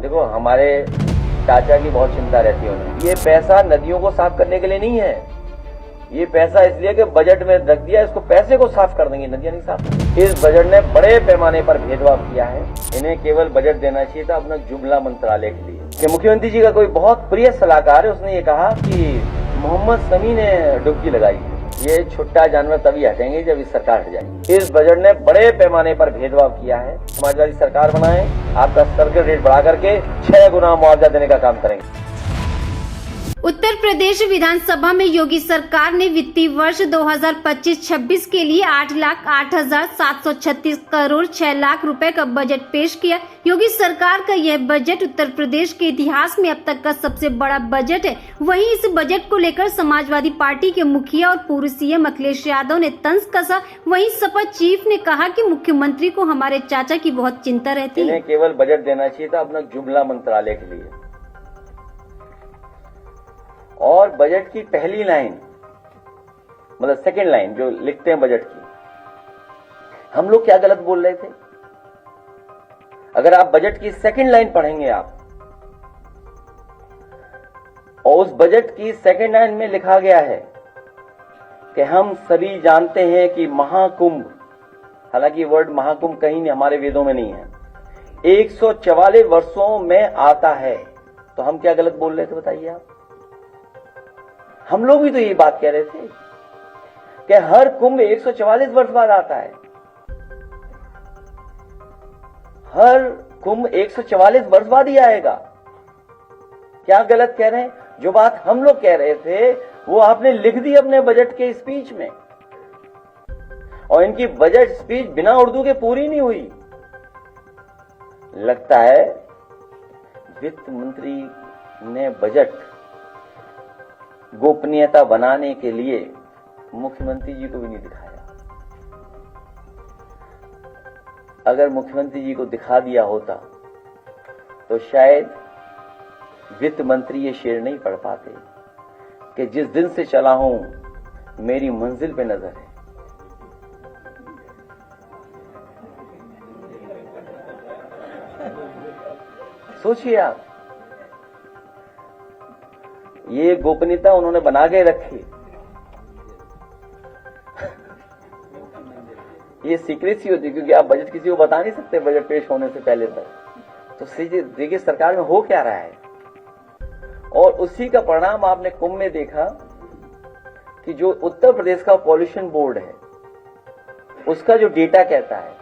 देखो, हमारे चाचा की बहुत चिंता रहती है उन्हें। ये पैसा नदियों को साफ करने के लिए नहीं है, ये पैसा इसलिए कि बजट में रख दिया, इसको पैसे को साफ कर देंगे, नदियां नहीं साफ। इस बजट ने बड़े पैमाने पर भेदभाव किया है। इन्हें केवल बजट देना चाहिए था अपना जुमला मंत्रालय के लिए। कि मुख्यमंत्री जी का कोई बहुत प्रिय सलाहकार है, उसने ये कहा कि मोहम्मद शमी ने डुबकी लगाई है। ये छुट्टा जानवर तभी हटेंगे जब इस सरकार हट जाएगी। इस बजट ने बड़े पैमाने पर भेदभाव किया है। समाजवादी सरकार बनाए, आपका सर्कल रेट बढ़ा करके 6 गुना मुआवजा देने का काम करेंगे। उत्तर प्रदेश विधानसभा में योगी सरकार ने वित्तीय वर्ष 2025-26 के लिए 8,08,736 करोड़ 6 लाख रुपए का बजट पेश किया। योगी सरकार का यह बजट उत्तर प्रदेश के इतिहास में अब तक का सबसे बड़ा बजट है। वहीं इस बजट को लेकर समाजवादी पार्टी के मुखिया और पूर्व सीएम अखिलेश यादव ने तंज कसा। वहीं सपा चीफ ने कहा कि मुख्यमंत्री को हमारे चाचा की बहुत चिंता रहती है। इन्हें केवल बजट देना चाहिए था अपना जुमला मंत्रालय के लिए। और बजट की पहली लाइन, मतलब सेकंड लाइन जो लिखते हैं बजट की, हम लोग क्या गलत बोल रहे थे? अगर आप बजट की सेकंड लाइन पढ़ेंगे आप, और उस बजट की सेकंड लाइन में लिखा गया है कि हम सभी जानते हैं कि महाकुंभ, हालांकि वर्ड महाकुंभ कहीं नहीं हमारे वेदों में नहीं है, 144 वर्षों में आता है, तो हम क्या गलत बोल रहे थे बताइए आप? हम लोग भी तो ये बात कह रहे थे कि हर कुंभ 144 वर्ष बाद आता है। हर कुंभ 144 वर्ष बाद ही आएगा। क्या गलत कह रहे हैं? जो बात हम लोग कह रहे थे वो आपने लिख दी अपने बजट के स्पीच में, और इनकी बजट स्पीच बिना उर्दू के पूरी नहीं हुई। लगता है वित्त मंत्री ने बजट गोपनीयता बनाने के लिए मुख्यमंत्री जी को भी नहीं दिखाया। अगर मुख्यमंत्री जी को दिखा दिया होता तो शायद वित्त मंत्री ये शेर नहीं पढ़ पाते कि जिस दिन से चला हूं मेरी मंजिल पे नजर है। सोचिए आप, ये गोपनीयता उन्होंने बना के रखी। ये सीक्रेसी होती है, क्योंकि आप बजट किसी को बता नहीं सकते बजट पेश होने से पहले तक। तो देखिए सरकार में हो क्या रहा है, और उसी का परिणाम आपने कुंभ में देखा कि जो उत्तर प्रदेश का पॉल्यूशन बोर्ड है उसका जो डेटा कहता है,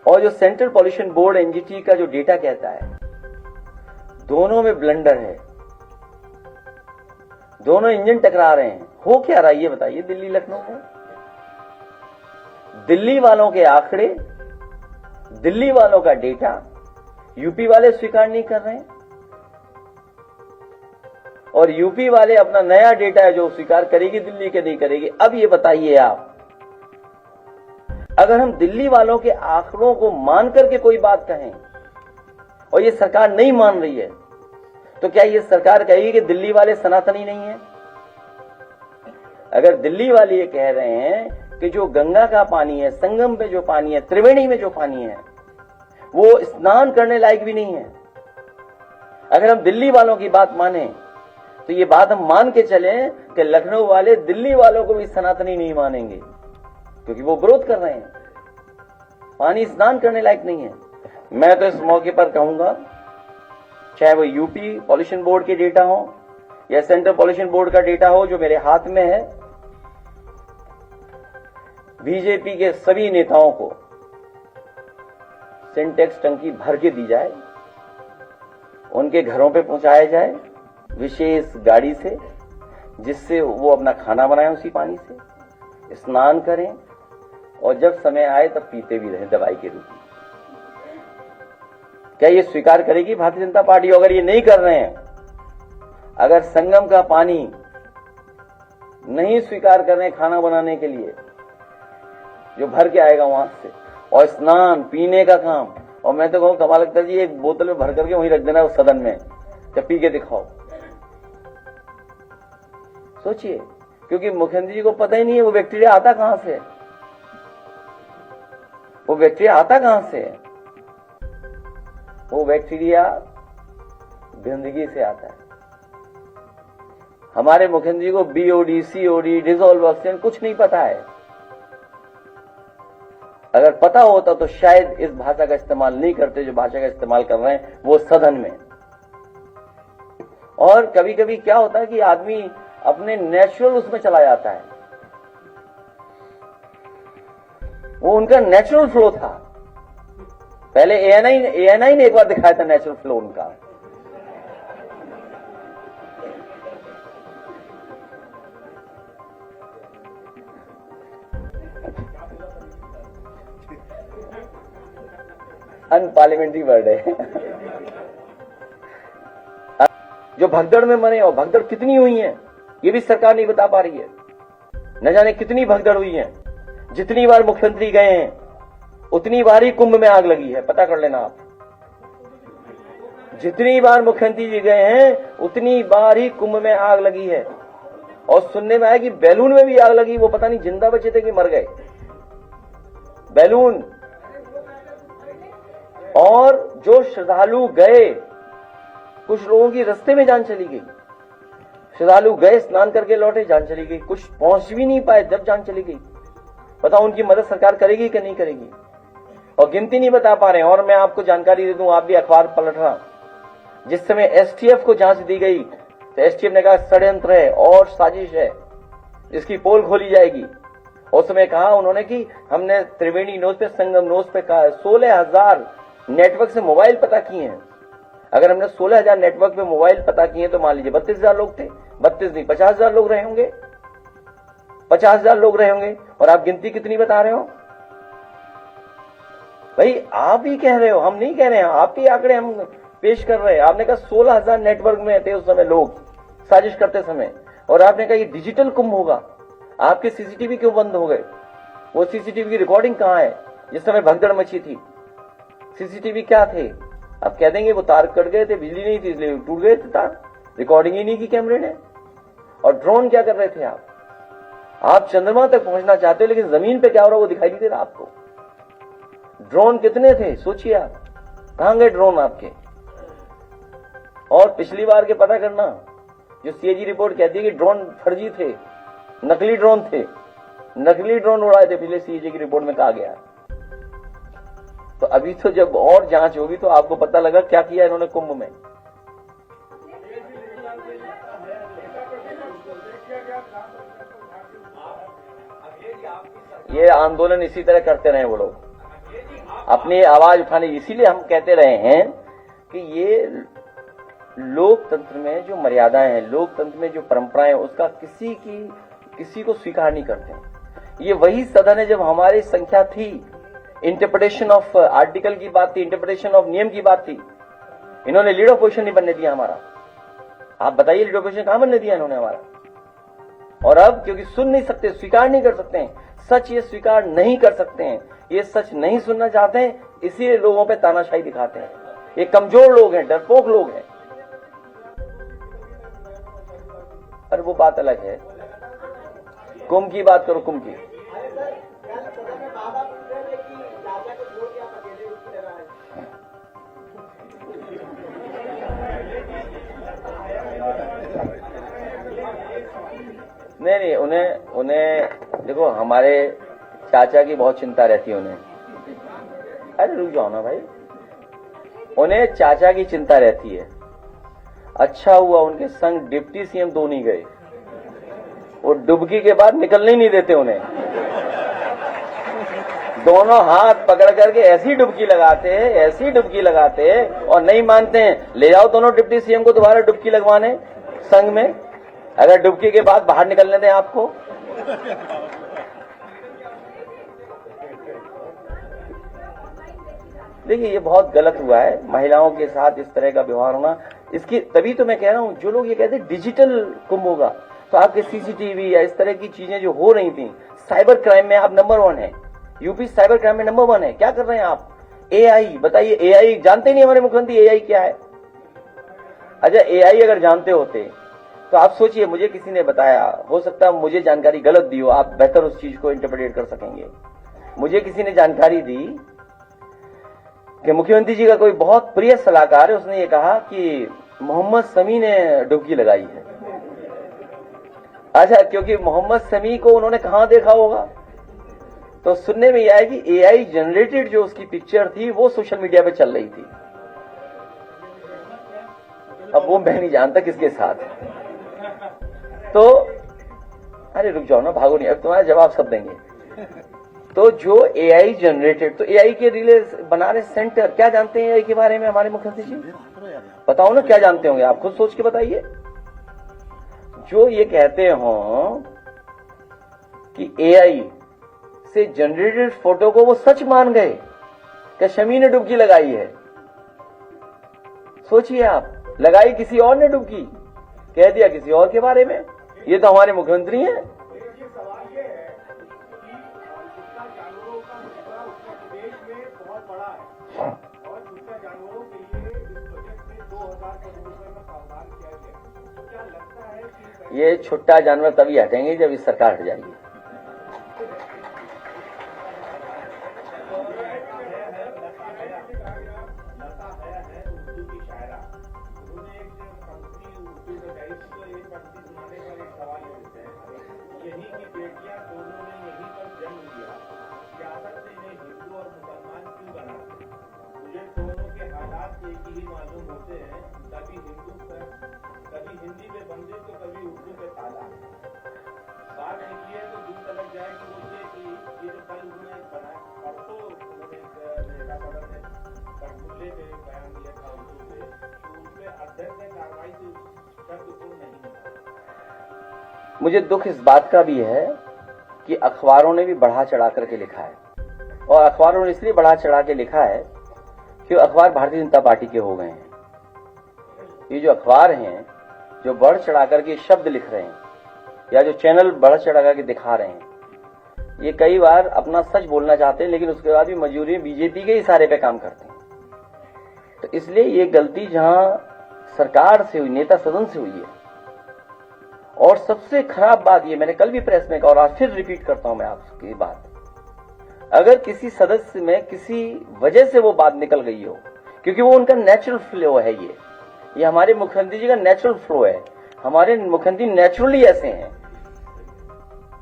और जो सेंट्रल पॉल्यूशन बोर्ड एनजीटी का जो डेटा कहता है, दोनों में ब्लंडर है। दोनों इंजन टकरा रहे हैं। हो क्या रहा है ये बताइए दिल्ली लखनऊ में? दिल्ली वालों के आंकड़े, दिल्ली वालों का डेटा यूपी वाले स्वीकार नहीं कर रहे हैं, और यूपी वाले अपना नया डेटा है जो स्वीकार करेगी दिल्ली के नहीं करेगी। अब ये बताइए आप, अगर हम दिल्ली वालों के आंकड़ों को मान करके कोई बात कहें और ये सरकार नहीं मान रही है, तो क्या ये सरकार कहेगी कि दिल्ली वाले सनातनी नहीं है? अगर दिल्ली वाले ये कह रहे हैं कि जो गंगा का पानी है, संगम में जो पानी है, त्रिवेणी में जो पानी है, वो स्नान करने लायक भी नहीं है, अगर हम दिल्ली वालों की बात माने तो ये बात हम मान के चलें कि लखनऊ वाले दिल्ली वालों को भी सनातनी नहीं मानेंगे, क्योंकि वो विरोध कर रहे हैं, पानी स्नान करने लायक नहीं है। मैं तो इस मौके पर कहूंगा, चाहे वो यूपी पॉल्यूशन बोर्ड के डेटा हो या सेंट्रल पॉल्यूशन बोर्ड का डेटा हो जो मेरे हाथ में है, बीजेपी के सभी नेताओं को सिंटेक्स टंकी भर के दी जाए, उनके घरों पे पहुंचाया जाए विशेष गाड़ी से, जिससे वो अपना खाना बनाएं उसी पानी से, स्नान करें, और जब समय आए तब पीते भी रहें दवाई के रूप में। क्या ये स्वीकार करेगी भारतीय जनता पार्टी? अगर ये नहीं कर रहे हैं, अगर संगम का पानी नहीं स्वीकार कर रहे हैं खाना बनाने के लिए जो भर के आएगा वहां से, और स्नान पीने का काम, और मैं तो कहूं कमाल लगता है जी, एक बोतल में भर करके वहीं रख देना उस सदन में, जब पी के दिखाओ। सोचिए, क्योंकि मुख्यमंत्री जी को पता ही नहीं है वो बैक्टीरिया आता कहां से है, वो बैक्टीरिया आता कहां से है। वो बैक्टीरिया गंदगी से आता है। हमारे मुख्यमंत्री को बीओडी, सीओडी, डिसॉल्व ऑक्सीजन कुछ नहीं पता है। अगर पता होता तो शायद इस भाषा का इस्तेमाल नहीं करते जो भाषा का इस्तेमाल कर रहे हैं वो सदन में। और कभी कभी क्या होता है कि आदमी अपने नेचुरल उसमें चला जाता है, वो उनका नेचुरल फ्लो था। पहले एएनआई ने एक बार दिखाया था नेचुरल फ्लो उनका। अनपार्लियामेंट्री वर्ड है। जो भगदड़ में मरे, और भगदड़ कितनी हुई है ये भी सरकार नहीं बता पा रही है। न जाने कितनी भगदड़ हुई है। जितनी बार मुख्यमंत्री गए हैं उतनी बार ही कुंभ में आग लगी है, पता कर लेना आप। जितनी बार मुख्यमंत्री जी गए हैं उतनी बार ही कुंभ में आग लगी है। और सुनने में आया कि बैलून में भी आग लगी, वो पता नहीं जिंदा बचे थे कि मर गए। बैलून। और जो श्रद्धालु गए, कुछ लोगों की रास्ते में जान चली गई। श्रद्धालु गए, स्नान करके लौटे, जान चली गई। कुछ पहुंच भी नहीं पाए जब जान चली गई। बताओ उनकी मदद सरकार करेगी कि नहीं करेगी? और गिनती नहीं बता पा रहे हैं। और मैं आपको जानकारी दे दूं, आप भी अखबार पलटना, जिस समय एसटीएफ को जांच दी गई तो एसटीएफ ने कहा षड्यंत्र है और साजिश है, इसकी पोल खोली जाएगी। उस समय कहा उन्होंने कि हमने त्रिवेणी न्यूज पे, संगम न्यूज पे कहा 16,000 नेटवर्क से मोबाइल पता किए हैं। अगर हमने 16,000 नेटवर्क पे मोबाइल पता किए तो मान लीजिए 32,000 लोग थे। 32 नहीं, 50,000 लोग रहे होंगे। 50,000 लोग रहे होंगे। और आप गिनती कितनी बता रहे हो भाई? आप ही कह रहे हो, हम नहीं कह रहे हैं। आपके आंकड़े हम पेश कर रहे हैं। आपने कहा 16,000 नेटवर्क में थे उस समय लोग साजिश करते समय, और आपने कहा ये डिजिटल कुंभ होगा। आपके सीसीटीवी क्यों बंद हो गए? वो सीसीटीवी की रिकॉर्डिंग कहां है जिस समय भगदड़ मची थी? सीसीटीवी क्या थे? आप कह देंगे वो तार कट गए थे, बिजली नहीं थी इसलिए टूट गए थे तार, रिकॉर्डिंग ही नहीं की कैमरे ने। और ड्रोन क्या कर रहे थे आप चंद्रमा तक पहुंचना चाहते हो लेकिन जमीन पे क्या हो रहा है वो दिखाई नहीं दे रहा आपको। ड्रोन कितने थे सोचिए आप, कहां गए ड्रोन आपके? और पिछली बार के पता करना, जो सीएजी रिपोर्ट कहती है कि ड्रोन फर्जी थे, नकली ड्रोन थे, नकली ड्रोन उड़ाए थे, पिछले सीएजी की रिपोर्ट में कहा गया। तो अभी तो जब और जांच होगी तो आपको पता लगा क्या किया इन्होंने कुंभ में। ये आंदोलन इसी तरह करते रहे वो लोग, अपनी आवाज उठाने। इसीलिए हम कहते रहे हैं कि ये लोकतंत्र में जो मर्यादाएं हैं, लोकतंत्र में जो परंपराएं हैं, उसका किसी को स्वीकार नहीं करते। ये वही सदन है जब हमारी संख्या थी, इंटरप्रिटेशन ऑफ आर्टिकल की बात थी, इंटरप्रिटेशन ऑफ नियम की बात थी। इन्होंने लीड ऑफ पोजिशन नहीं बनने दिया हमारा। आप बताइए लीड ऑफ पोजिशन कहां बनने दिया इन्होंने हमारा? और अब क्योंकि सुन नहीं सकते, स्वीकार नहीं कर सकते हैं, सच ये स्वीकार नहीं कर सकते हैं, ये सच नहीं सुनना चाहते हैं, इसीलिए लोगों पे तानाशाही दिखाते हैं। ये कमजोर लोग हैं, डरपोक लोग हैं। अरे वो बात अलग है। कुंभ की बात करो, कुंभ की। नहीं, उन्हें देखो, हमारे चाचा की बहुत चिंता रहती है उन्हें। अरे रुक जाओ ना भाई, उन्हें चाचा की चिंता रहती है। अच्छा हुआ उनके संग डिप्टी सीएम दो नहीं गए, वो डुबकी के बाद निकलने ही नहीं देते उन्हें। दोनों हाथ पकड़ करके ऐसी डुबकी लगाते हैं, ऐसी डुबकी लगाते हैं, और नहीं मानते हैं। ले जाओ दोनों डिप्टी सीएम को दोबारा डुबकी लगवाने संग में, अगर डुबकी के बाद बाहर निकलने दें आपको। देखिए ये बहुत गलत हुआ है, महिलाओं के साथ इस तरह का व्यवहार होना। इसकी तभी तो मैं कह रहा हूं, जो लोग ये कहते हैं डिजिटल कुंभ होगा, तो आपके सीसीटीवी या इस तरह की चीजें जो हो रही थी, साइबर क्राइम में आप नंबर 1 है। यूपी साइबर क्राइम में नंबर 1 है। क्या कर रहे हैं आप? एआई, बताइए एआई जानते नहीं हमारे मुख्यमंत्री एआई क्या है? अच्छा एआई अगर जानते होते तो आप सोचिए, मुझे किसी ने बताया, हो सकता है मुझे जानकारी गलत दी हो, आप बेहतर उस चीज को इंटरप्रेट कर सकेंगे। मुझे किसी ने जानकारी दी कि मुख्यमंत्री जी का कोई बहुत प्रिय सलाहकार है, उसने ये कहा कि मोहम्मद शमी ने डुबकी लगाई है। अच्छा, क्योंकि मोहम्मद शमी को उन्होंने कहां देखा होगा, तो सुनने में यह आया कि एआई जनरेटेड जो उसकी पिक्चर थी वो सोशल मीडिया पे चल रही थी। अब वो मैं नहीं जानता किसके साथ। तो अरे रुक जाओ ना, भागो नहीं, अब तुम्हारा जवाब सब देंगे। तो जो एआई जनरेटेड, तो एआई के रिले बना रहे सेंटर, क्या जानते हैं एआई के बारे में हमारे मुख्यमंत्री जी? बताओ ना क्या जानते होंगे, आप खुद सोच के बताइए। जो ये कहते हो कि एआई से जनरेटेड फोटो को वो सच मान गए कि शमी ने डुबकी लगाई है। सोचिए आप, लगाई किसी और ने डुबकी, कह दिया किसी और के बारे में। ये तो हमारे मुख्यमंत्री हैं। ये छुट्टा जानवर तभी हटेंगे जब इस सरकार हट जाएगी। कभी हिंदी पे बंदिश तो कभी उर्दू पे ताला। बात निकली है तो दूर तलक जाए कि वो ये जो कल उन्होंने बनाया, परसों उन्होंने नेता पदर ने कठपुतले पे बयान दिया था उर्दू पे, तो उसमें अध्यक्ष ने कार्रवाई से शब्द को नहीं मिला। मुझे दुख इस बात का भी है कि अखबारों ने भी बढ़ा चढ़ा करके लिखा है, और अखबारों ने इसलिए बढ़ा चढ़ा के लिखा है कि अखबार भारतीय जनता पार्टी के हो गए हैं। ये जो अखबार हैं जो बढ़ चढ़ा करके शब्द लिख रहे हैं, या जो चैनल बढ़ चढ़ा करके दिखा रहे हैं, ये कई बार अपना सच बोलना चाहते हैं लेकिन उसके बाद भी मजबूरी में बीजेपी के इशारे पे काम करते हैं। तो इसलिए ये गलती जहां सरकार से हुई, नेता सदन से हुई है। और सबसे खराब बात ये, मैंने कल भी प्रेस में कहा और आज फिर रिपीट करता हूं मैं आपकी बात, अगर किसी सदस्य में किसी वजह से वो बात निकल गई हो, क्योंकि वो उनका नेचुरल फ्लो है, ये हमारे मुख्यमंत्री जी का नेचुरल फ्लो है। हमारे मुख्यमंत्री नेचुरली ऐसे हैं।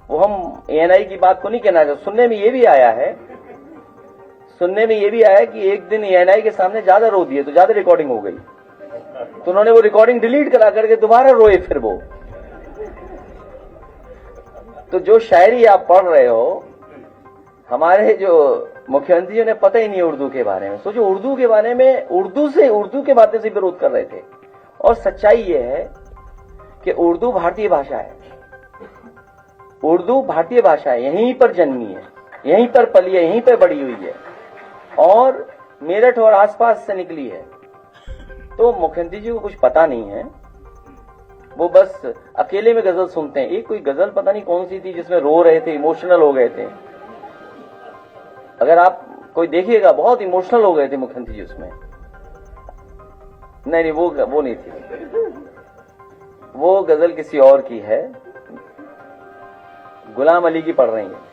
वो हम एएनआई की बात को नहीं कहना चाहते। सुनने में ये भी आया है कि एक दिन एएनआई के सामने ज्यादा रो दिए तो ज्यादा रिकॉर्डिंग हो गई, तो उन्होंने वो रिकॉर्डिंग डिलीट करा करके दोबारा रोए फिर वो। तो जो शायरी आप पढ़ रहे हो, हमारे जो मुख्यमंत्री जी ने पता ही नहीं उर्दू के बारे में। सोचो, उर्दू के बारे में, उर्दू के बातें से विरोध कर रहे थे। और सच्चाई ये है कि उर्दू भारतीय भाषा है। उर्दू भारतीय भाषा है, यहीं पर जन्मी है, यहीं पर पली है, यहीं पर बड़ी हुई है और मेरठ और आसपास से निकली है। तो मुख्यमंत्री जी को कुछ पता नहीं है, वो बस अकेले में गजल सुनते हैं। एक कोई गजल पता नहीं कौन सी थी जिसमें रो रहे थे, इमोशनल हो गए थे। अगर आप कोई देखिएगा, बहुत इमोशनल हो गए थे मुख्यमंत्री जी उसमें। नहीं, वो नहीं थी, वो गजल किसी और की है, गुलाम अली की पढ़ रही है।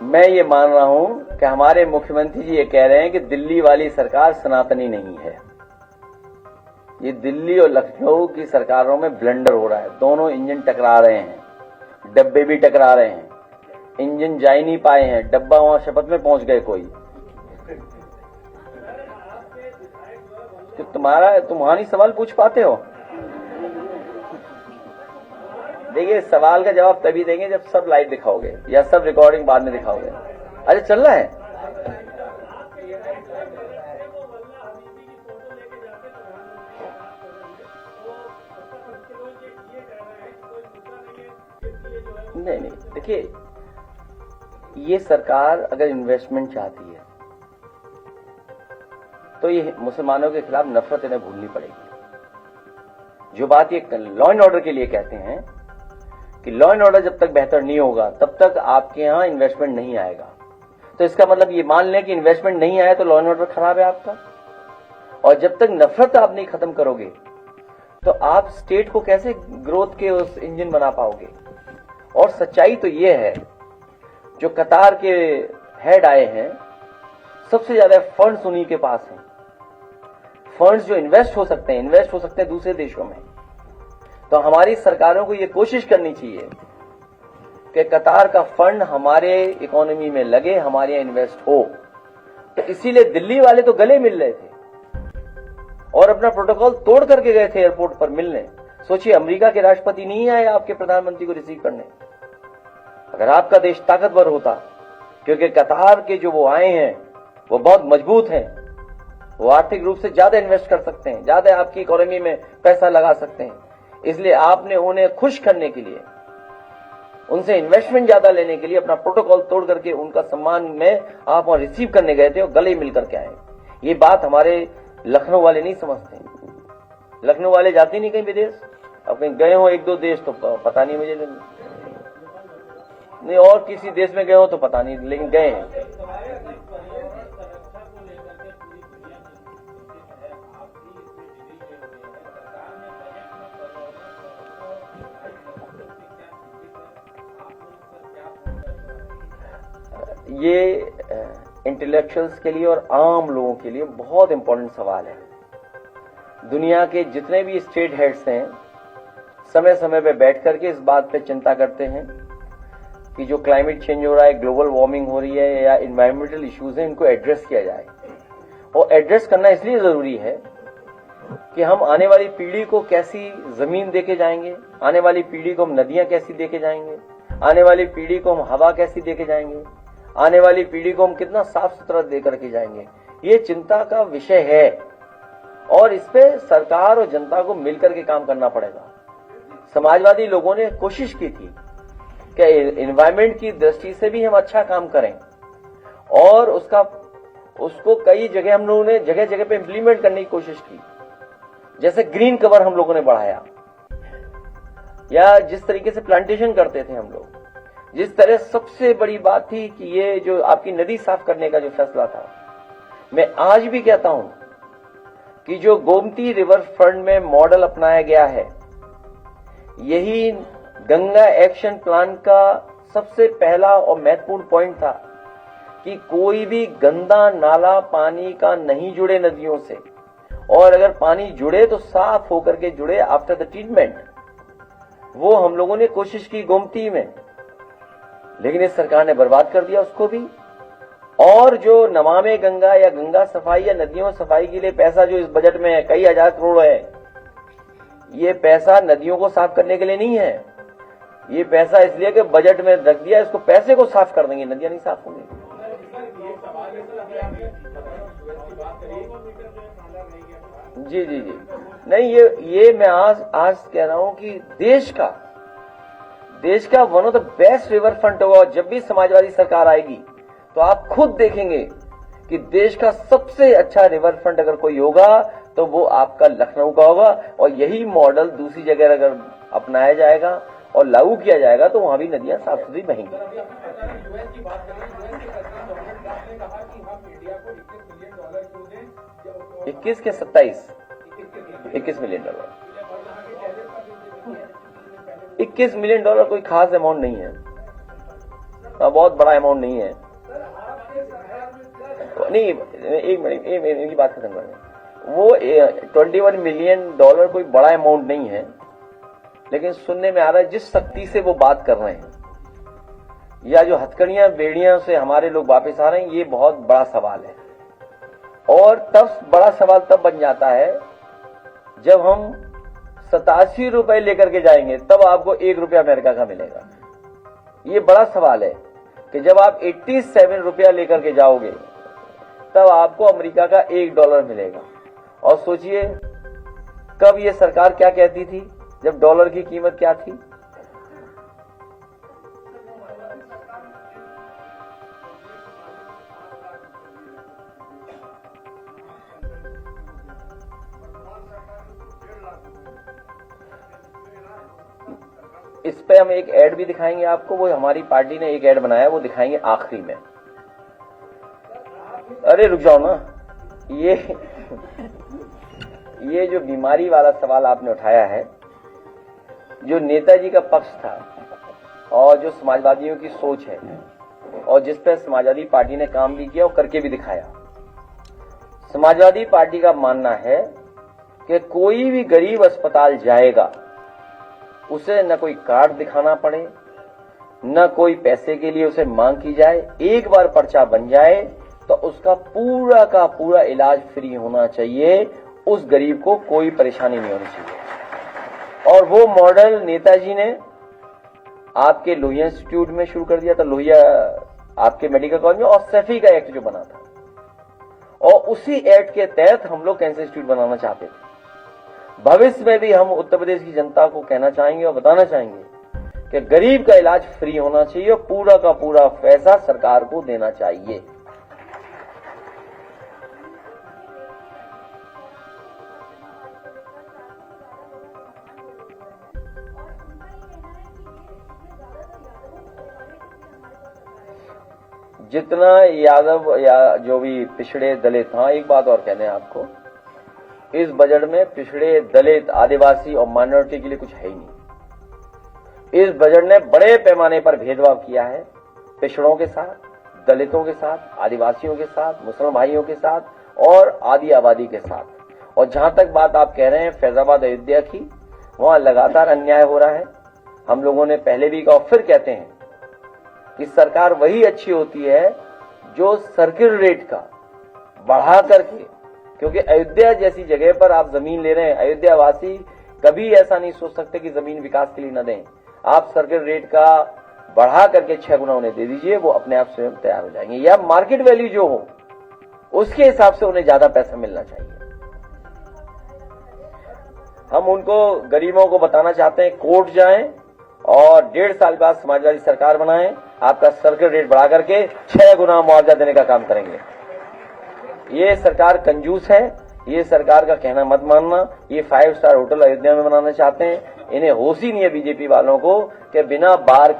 मैं ये मान रहा हूं कि हमारे मुख्यमंत्री जी ये कह रहे हैं कि दिल्ली वाली सरकार सनातनी नहीं है। ये दिल्ली और लखनऊ की सरकारों में ब्लंडर हो रहा है। दोनों इंजन टकरा रहे हैं, डब्बे भी टकरा रहे हैं, इंजन जा ही नहीं पाए हैं, डब्बा वहां शपथ में पहुंच गए कोई। तो तुम वहां नहीं सवाल पूछ पाते हो। देखिए, सवाल का जवाब तभी देंगे जब सब लाइव दिखाओगे या सब रिकॉर्डिंग बाद में दिखाओगे। अरे चल रहा है, नहीं, देखिए, ये सरकार अगर इन्वेस्टमेंट चाहती है तो ये मुसलमानों के खिलाफ नफरत इन्हें भूलनी पड़ेगी। जो बात ये लॉ एंड ऑर्डर के लिए कहते हैं कि लॉ एंड ऑर्डर जब तक बेहतर नहीं होगा तब तक आपके यहां इन्वेस्टमेंट नहीं आएगा। तो इसका मतलब ये मान लें कि इन्वेस्टमेंट नहीं आया तो लॉ एंड ऑर्डर खराब है आपका। और जब तक नफरत आप नहीं खत्म करोगे तो आप स्टेट को कैसे ग्रोथ के उस इंजन बना पाओगे। और सच्चाई तो ये है, जो कतार के हेड आए हैं, सबसे ज्यादा फंड्स उन्हीं के पास हैं। फंड्स जो इन्वेस्ट हो सकते हैं दूसरे देशों में। तो हमारी सरकारों को ये कोशिश करनी चाहिए कि कतार का फंड हमारे इकोनॉमी में लगे, हमारे यहां इन्वेस्ट हो। तो इसीलिए दिल्ली वाले तो गले मिल रहे थे और अपना प्रोटोकॉल तोड़ करके गए थे एयरपोर्ट पर मिलने। सोचिए, अमेरिका के राष्ट्रपति नहीं आए आपके प्रधानमंत्री को रिसीव करने। अगर आपका देश ताकतवर होता, क्योंकि कतार के जो वो आए हैं वो बहुत मजबूत हैं, वो आर्थिक रूप से ज्यादा इन्वेस्ट कर सकते हैं, ज्यादा आपकी इकोनॉमी में पैसा लगा सकते हैं। इसलिए आपने उन्हें खुश करने के लिए, उनसे इन्वेस्टमेंट ज्यादा लेने के लिए अपना प्रोटोकॉल तोड़ करके उनका सम्मान में आप वहां रिसीव करने गए थे और गले मिल करके आए। ये बात हमारे लखनऊ वाले नहीं समझते। लखनऊ वाले जाते नहीं कहीं विदेश, अब कहीं गए हो एक दो देश तो पता नहीं मुझे, नहीं और किसी देश में गए हो तो पता नहीं, लेकिन गए हैं। ये इंटेलेक्चुअल्स के लिए और आम लोगों के लिए बहुत इंपॉर्टेंट सवाल है। दुनिया के जितने भी स्टेट हेड्स हैं, समय समय पे बैठ करके इस बात पे चिंता करते हैं कि जो क्लाइमेट चेंज हो रहा है, ग्लोबल वार्मिंग हो रही है या इन्वायरमेंटल इश्यूज हैं, इनको एड्रेस किया जाए। और एड्रेस करना इसलिए जरूरी है कि हम आने वाली पीढ़ी को कैसी जमीन देके जाएंगे, आने वाली पीढ़ी को हम नदियां कैसी देके जाएंगे, आने वाली पीढ़ी को हम हवा कैसी देके जाएंगे, आने वाली पीढ़ी को हम कितना साफ सुथरा दे करके जाएंगे। ये चिंता का विषय है और इस पे सरकार और जनता को मिलकर के काम करना पड़ेगा। समाजवादी लोगों ने कोशिश की थी कि एनवायरमेंट की दृष्टि से भी हम अच्छा काम करें और उसको कई जगह हम लोगों ने जगह जगह पे इंप्लीमेंट करने की कोशिश की। जैसे ग्रीन कवर हम लोगों ने बढ़ाया, या जिस तरीके से प्लांटेशन करते थे हम लोग, जिस तरह सबसे बड़ी बात थी कि ये जो आपकी नदी साफ करने का जो फैसला था, मैं आज भी कहता हूं कि जो गोमती रिवर फ्रंट में मॉडल अपनाया गया है, यही गंगा एक्शन प्लान का सबसे पहला और महत्वपूर्ण पॉइंट था कि कोई भी गंदा नाला पानी का नहीं जुड़े नदियों से, और अगर पानी जुड़े तो साफ होकर के जुड़े आफ्टर द ट्रीटमेंट। वो हम लोगों ने कोशिश की गोमती में, लेकिन इस सरकार ने बर्बाद कर दिया उसको भी। और जो नमामि गंगा या गंगा सफाई या नदियों सफाई के लिए पैसा जो इस बजट में है, कई हजार करोड़ है, ये पैसा नदियों को साफ करने के लिए नहीं है। ये पैसा इसलिए कि बजट में रख दिया, इसको पैसे को साफ कर देंगे, नदियां नहीं साफ होंगी। जी जी जी, नहीं ये मैं आज कह रहा हूं कि देश का one of the best river front होगा। और जब भी समाजवादी सरकार आएगी तो आप खुद देखेंगे कि देश का सबसे अच्छा रिवर फ्रंट अगर कोई होगा तो वो आपका लखनऊ का होगा। और यही मॉडल दूसरी जगह अगर अपनाया जाएगा और लागू किया जाएगा तो वहां भी नदियां साफ सुथरी बहेंगी। 21 के 27 $21 मिलियन। $21 मिलियन कोई खास अमाउंट नहीं है, बहुत बड़ा अमाउंट नहीं है। नहीं, एक मिनट इनकी बात खत्म करने। वो $21 मिलियन कोई बड़ा अमाउंट नहीं है, लेकिन सुनने में आ रहा है जिस शक्ति से वो बात कर रहे हैं, या जो हथकड़ियां बेड़ियां से हमारे लोग वापस आ रहे हैं, ये बहुत बड़ा सवाल है। और तब बड़ा सवाल तब बन जाता है जब हम 87 रुपए लेकर के जाएंगे, तब आपको ₹1 अमेरिका का मिलेगा। ये बड़ा सवाल है कि जब आप 87 रुपया लेकर के जाओगे तब आपको अमेरिका का $1 मिलेगा। और सोचिए कब ये सरकार क्या कहती थी जब डॉलर की कीमत क्या थी। इस पे हम एक ऐड भी दिखाएंगे आपको, वो हमारी पार्टी ने एक ऐड बनाया, वो दिखाएंगे आखिरी में। अरे रुक जाओ ना, ये ये जो बीमारी वाला सवाल आपने उठाया है, जो नेताजी का पक्ष था और जो समाजवादियों की सोच है और जिस पर समाजवादी पार्टी ने काम भी किया और करके भी दिखाया। समाजवादी पार्टी का मानना है कि कोई भी गरीब अस्पताल जाएगा उसे न कोई कार्ड दिखाना पड़े, न कोई पैसे के लिए उसे मांग की जाए। एक बार पर्चा बन जाए तो उसका पूरा का पूरा इलाज फ्री होना चाहिए, उस गरीब को कोई परेशानी नहीं होनी चाहिए। और वो मॉडल नेताजी ने आपके लोहिया इंस्टीट्यूट में शुरू कर दिया था, लोहिया आपके मेडिकल कॉलेज में, और सैफी का एक्ट जो बना था, और उसी एक्ट के तहत हम लोग कैंसर इंस्टीट्यूट बनाना चाहते थे। भविष्य में भी हम उत्तर प्रदेश की जनता को कहना चाहेंगे और बताना चाहेंगे कि गरीब का इलाज फ्री होना चाहिए और पूरा का पूरा पैसा सरकार को देना चाहिए। जितना यादव या जो भी पिछड़े दलित, हाँ एक बात और कहने हैं आपको, इस बजट में पिछड़े दलित आदिवासी और माइनॉरिटी के लिए कुछ है ही नहीं। इस बजट ने बड़े पैमाने पर भेदभाव किया है पिछड़ों के साथ, दलितों के साथ, आदिवासियों के साथ, मुस्लिम भाइयों के साथ और आदि आबादी के साथ। और जहां तक बात आप कह रहे हैं फैजाबाद अयोध्या की, वहां लगातार अन्याय हो रहा है। हम लोगों ने पहले भी कहा, फिर कहते हैं कि सरकार वही अच्छी होती है जो सर्किल रेट का बढ़ा करके, क्योंकि अयोध्या जैसी जगह पर आप जमीन ले रहे हैं, अयोध्या वासी कभी ऐसा नहीं सोच सकते कि जमीन विकास के लिए न दें। आप सर्किल रेट का बढ़ा करके 6 गुना उन्हें दे दीजिए, वो अपने आप स्वयं तैयार हो जाएंगे, या मार्केट वैल्यू जो हो उसके हिसाब से उन्हें ज्यादा पैसा मिलना चाहिए। हम उनको गरीबों को बताना चाहते हैं, कोर्ट जाएं और 1.5 साल बाद समाजवादी सरकार बनाएं, आपका सर्किल रेट बढ़ा करके 6 गुना मुआवजा देने का काम करेंगे। ये सरकार कंजूस है, ये सरकार का कहना मत मानना। ये 5 स्टार होटल अयोध्या में बनाना चाहते हैं, इन्हें होश ही नहीं है बीजेपी वालों को कि बिना बार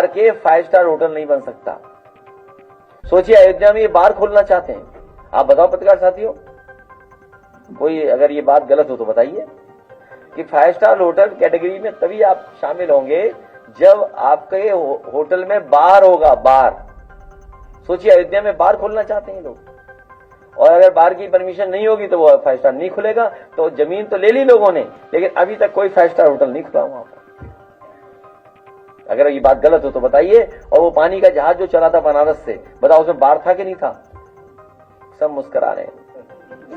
के 5 स्टार होटल नहीं बन सकता। सोचिए अयोध्या में ये बार खोलना चाहते हैं। आप बताओ पत्रकार साथियों, कोई अगर ये बात गलत हो तो बताइए कि 5 स्टार होटल कैटेगरी में तभी आप शामिल होंगे जब आपके होटल में बार होगा, बार। सोचिए अयोध्या में बार खोलना चाहते हैं लोग, और अगर बार की परमिशन नहीं होगी तो वो 5 स्टार नहीं खुलेगा। तो जमीन तो ले ली लोगों ने, लेकिन अभी तक कोई 5 स्टार होटल नहीं खुला वहां पर। अगर ये बात गलत हो तो बताइए। और वो पानी का जहाज जो चला था बनारस से, बताओ उसमें बार था कि नहीं था? सब मुस्कुरा रहे हैं,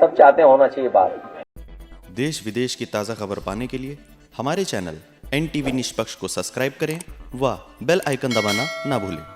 सब चाहते हैं होना चाहिए बार। देश विदेश की ताज़ा खबर पाने के लिए हमारे चैनल NTV निष्पक्ष को सब्सक्राइब करें व बेल आइकन दबाना ना भूलें।